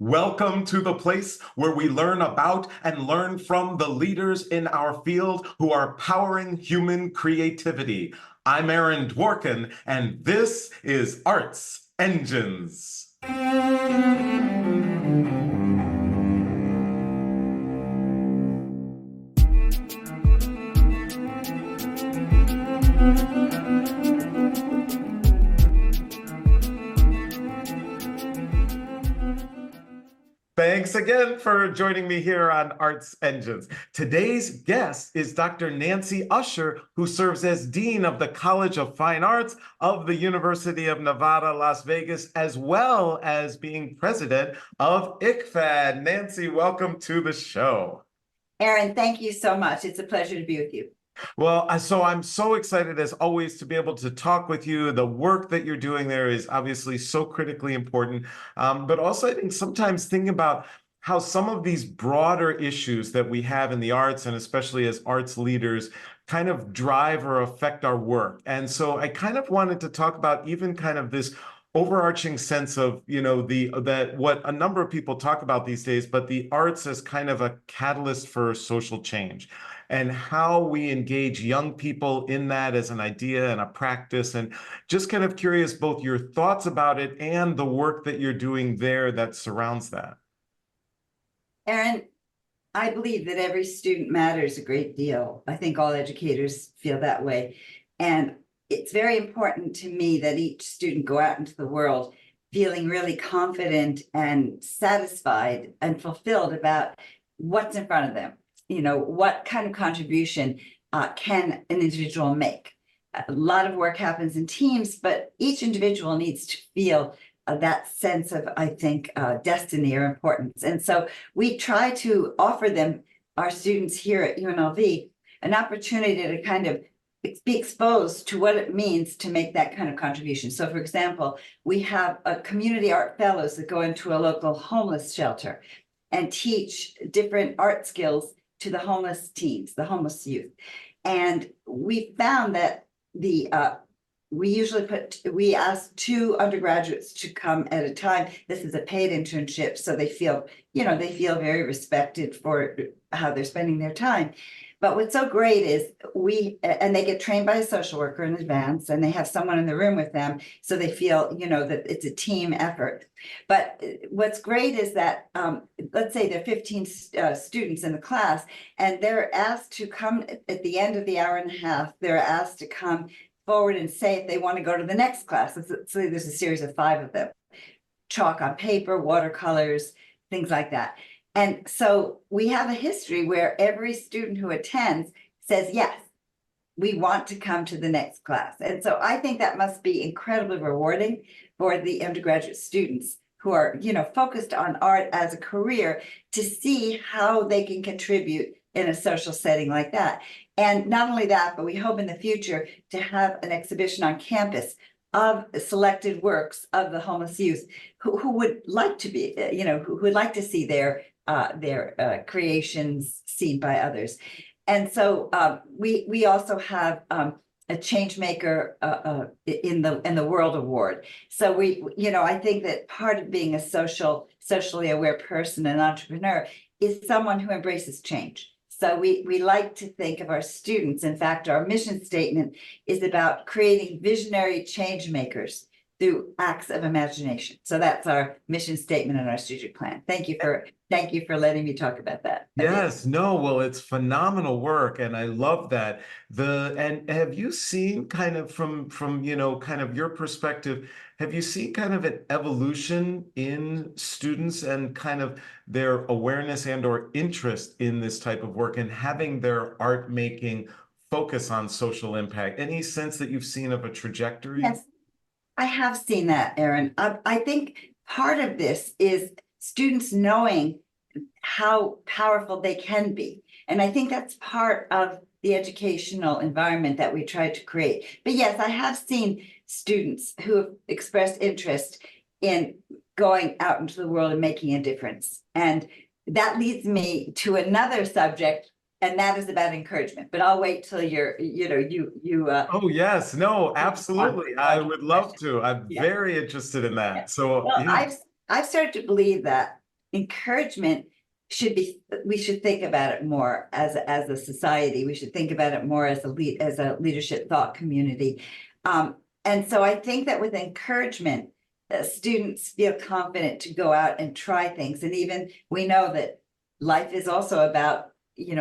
Welcome to the place where we learn about and learn from the leaders in our field who are powering human creativity. I'm Aaron Dworkin, and this is Arts Engines. Thanks again for joining me here on Arts Engines. Today's guest is Dr. Nancy Uscher, who serves as Dean of the College of Fine Arts of the University of Nevada, Las Vegas, as well as being president of ICFAD. Nancy, welcome to the show. Aaron, thank you so much. It's a pleasure to be with you. Well, so I'm so excited as always to be able to talk with you. The work that you're doing there is obviously so critically important, but also I think sometimes thinking about how some of these broader issues that we have in the arts, and especially as arts leaders, kind of drive or affect our work. And so I kind of wanted to talk about even kind of this overarching sense of, that what a number of people talk about these days, but the arts as kind of a catalyst for social change, and how we engage young people in that as an idea and a practice. And just kind of curious both your thoughts about it and the work that you're doing there that surrounds that. Aaron, I believe that every student matters a great deal. I think all educators feel that way. And it's very important to me that each student go out into the world feeling really confident and satisfied and fulfilled about what's in front of them. What kind of contribution can an individual make? A lot of work happens in teams, but each individual needs to feel that sense of, I think, destiny or importance. And so we try to offer them, our students here at UNLV, an opportunity to kind of be exposed to what it means to make that kind of contribution. So, for example, we have community art fellows that go into a local homeless shelter and teach different art skills to the homeless teens, the homeless youth. And we found that we ask 2 undergraduates to come at a time. This is a paid internship, so they feel very respected for how they're spending their time. But what's so great is and they get trained by a social worker in advance, and they have someone in the room with them, so they feel, that it's a team effort. But what's great is that, let's say there are 15 students in the class, and they're asked to come at the end of the hour and a half, they're asked to come forward and say if they want to go to the next class. So there's a series of 5 of them. Chalk on paper, watercolors, things like that. And so we have a history where every student who attends says, yes, we want to come to the next class. And so I think that must be incredibly rewarding for the undergraduate students who are, focused on art as a career, to see how they can contribute in a social setting like that. And not only that, but we hope in the future to have an exhibition on campus of selected works of the homeless youth who would like to be, who would like to see their creations seen by others. And so we also have a change maker in the World Award. So I think that part of being a socially aware person and entrepreneur is someone who embraces change. So we like to think of our students. In fact, our mission statement is about creating visionary change makers through acts of imagination. So that's our mission statement and our strategic plan. Thank you for letting me talk about that. Yes, no, well, it's phenomenal work, and I love that. And have you seen kind of from kind of your perspective, have you seen kind of an evolution in students and kind of their awareness and or interest in this type of work and having their art making focus on social impact? Any sense that you've seen of a trajectory? Yes, I have seen that, Aaron. I think part of this is students knowing how powerful they can be. And I think that's part of the educational environment that we try to create. But yes, I have seen students who have expressed interest in going out into the world and making a difference. And that leads me to another subject, and that is about encouragement. But I'll wait till Oh yes, no, absolutely. I would love to. I'm very interested in that. Yeah. So Well, I've started to believe that encouragement we should think about it more as a society. We should think about it more as a leadership thought community. And so I think that with encouragement, students feel confident to go out and try things. And even we know that life is also about,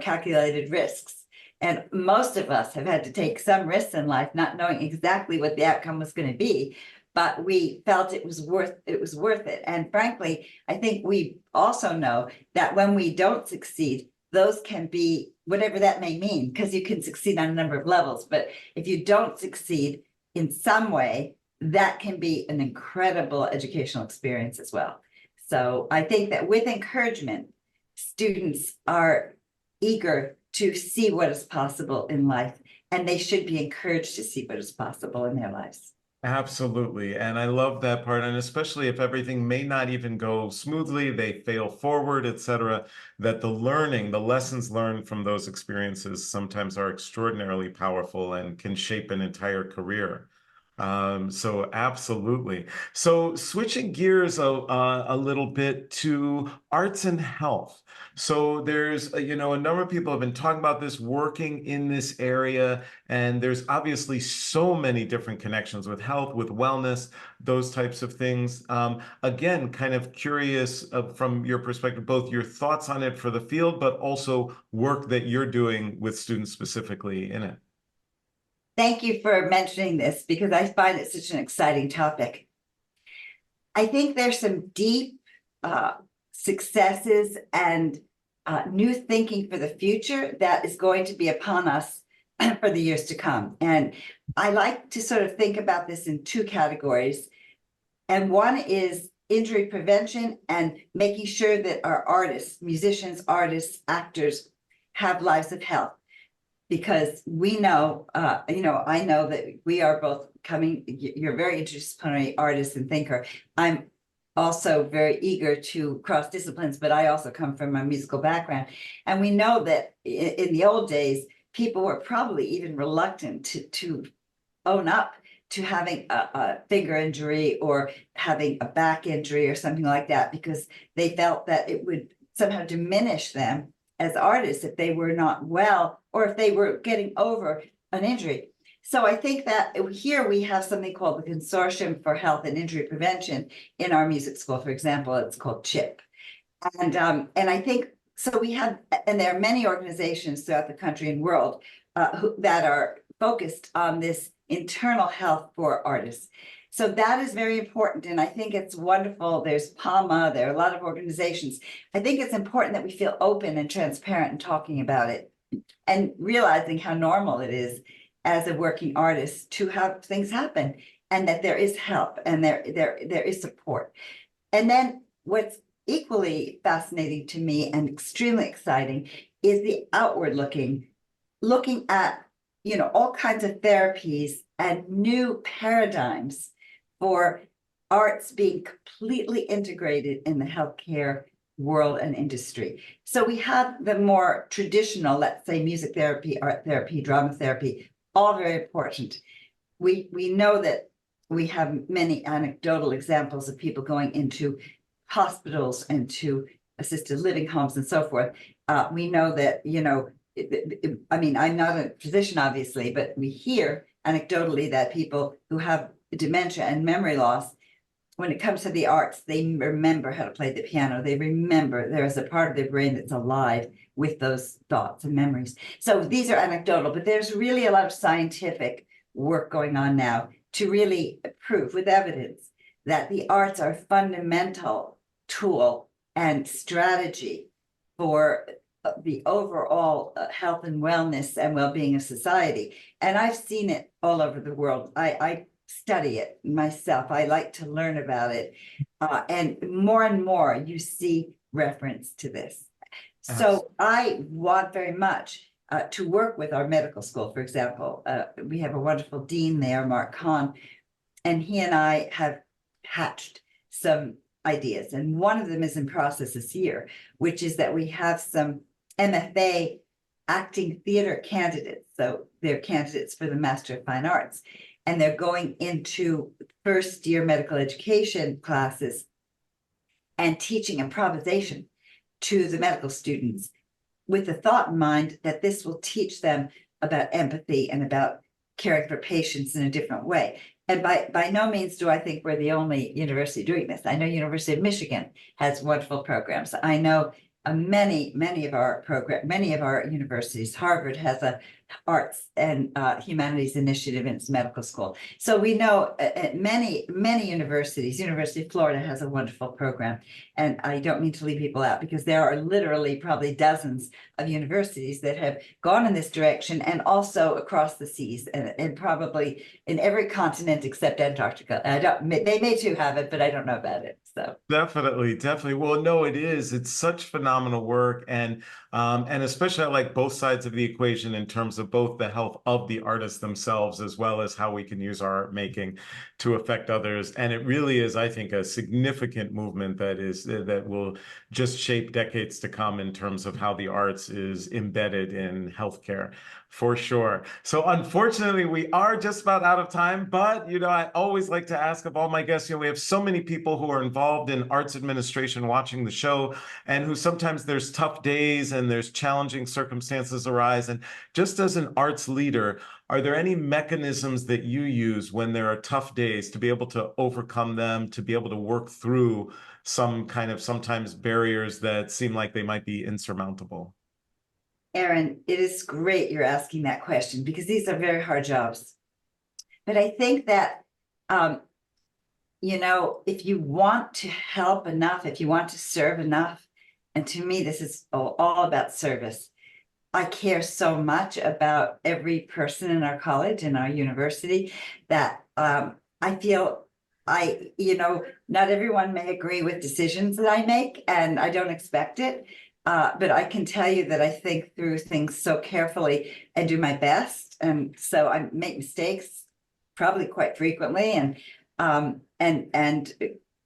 calculated risks. And most of us have had to take some risks in life, not knowing exactly what the outcome was going to be, but we felt it was worth it. And frankly, I think we also know that when we don't succeed, those can be whatever that may mean, because you can succeed on a number of levels. But if you don't succeed in some way, that can be an incredible educational experience as well. So I think that with encouragement, students are eager to see what is possible in life, and they should be encouraged to see what is possible in their lives. Absolutely. And I love that part. And especially if everything may not even go smoothly, they fail forward, etc., that the lessons learned from those experiences sometimes are extraordinarily powerful and can shape an entire career. So absolutely. So switching gears a little bit to arts and health. So there's, a number of people have been talking about this, working in this area, and there's obviously so many different connections with health, with wellness, those types of things. Again, kind of curious from your perspective, both your thoughts on it for the field, but also work that you're doing with students specifically in it. Thank you for mentioning this, because I find it such an exciting topic. I think there's some deep successes and new thinking for the future that is going to be upon us for the years to come. And I like to sort of think about this in two categories. And one is injury prevention and making sure that our artists, musicians, artists, actors have lives of health. Because we know, I know that we are both you're very interdisciplinary artist and thinker. I'm also very eager to cross disciplines, but I also come from a musical background. And we know that in the old days, people were probably even reluctant to own up to having a finger injury or having a back injury or something like that, because they felt that it would somehow diminish them as artists if they were not well, or if they were getting over an injury. So I think that here we have something called the Consortium for Health and Injury Prevention in our music school. For example, it's called CHIP. And I think, so we have, and there are many organizations throughout the country and world that are focused on this internal health for artists. So that is very important. And I think it's wonderful. There's PAMA, there are a lot of organizations. I think it's important that we feel open and transparent in talking about it and realizing how normal it is as a working artist to have things happen, and that there is help and there is support. And then what's equally fascinating to me and extremely exciting is the outward looking at, all kinds of therapies and new paradigms for arts being completely integrated in the healthcare world and industry. So we have the more traditional, let's say, music therapy, art therapy, drama therapy, all very important. We know that we have many anecdotal examples of people going into hospitals and to assisted living homes and so forth. We know that, I'm not a physician, obviously, but we hear anecdotally that people who have dementia and memory loss, when it comes to the arts, they remember how to play the piano. They remember there is a part of their brain that's alive with those thoughts and memories. So these are anecdotal, but there's really a lot of scientific work going on now to really prove with evidence that the arts are a fundamental tool and strategy for the overall health and wellness and well-being of society. And I've seen it all over the world. I study it myself. I like to learn about it. And more you see reference to this. So I want very much to work with our medical school, for example. We have a wonderful dean there, Mark Kahn, and he and I have hatched some ideas. And one of them is in process this year, which is that we have some MFA acting theater candidates. So they're candidates for the Master of Fine Arts. And they're going into first year medical education classes and teaching improvisation to the medical students with the thought in mind that this will teach them about empathy and about caring for patients in a different way. And by no means do I think we're the only university doing this. I know University of Michigan has wonderful programs. I know many of our universities. Harvard has a arts and humanities initiative in its medical school. So we know many universities. University of Florida has a wonderful program, and I don't mean to leave people out because there are literally probably dozens of universities that have gone in this direction, and also across the seas, and probably in every continent except Antarctica. They may too have it, but I don't know about it. So Definitely. Well, no, it is. It's such phenomenal work, and especially I like both sides of the equation in terms of both the health of the artists themselves as well as how we can use our art making to affect others. And it really is, I think, a significant movement that will just shape decades to come in terms of how the arts is embedded in healthcare. For sure. So unfortunately, we are just about out of time, but I always like to ask of all my guests, we have so many people who are involved in arts administration watching the show, and who sometimes there's tough days and there's challenging circumstances arise. And just as an arts leader, are there any mechanisms that you use when there are tough days to be able to overcome them, to be able to work through some kind of sometimes barriers that seem like they might be insurmountable? Aaron, it is great you're asking that question because these are very hard jobs. But I think that, if you want to help enough, if you want to serve enough, and to me, this is all about service. I care so much about every person in our college, in our university, that I feel not everyone may agree with decisions that I make, and I don't expect it. But I can tell you that I think through things so carefully and do my best. And so I make mistakes probably quite frequently, and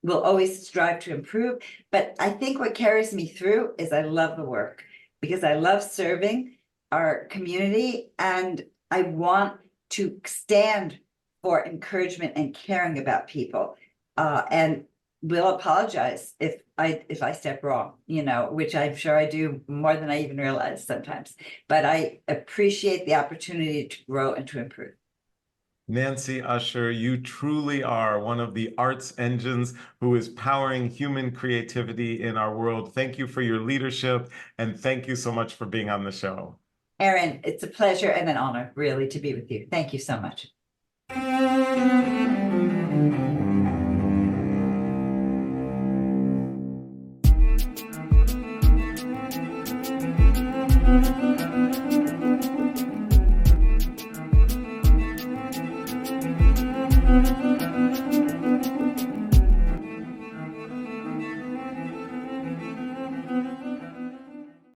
will always strive to improve. But I think what carries me through is I love the work because I love serving our community, and I want to stand for encouragement and caring about people. And will apologize if I step wrong, which I'm sure I do more than I even realize sometimes. But I appreciate the opportunity to grow and to improve. Nancy Uscher, you truly are one of the arts engines who is powering human creativity in our world. Thank you for your leadership, and thank you so much for being on the show. Aaron, it's a pleasure and an honor, really, to be with you. Thank you so much.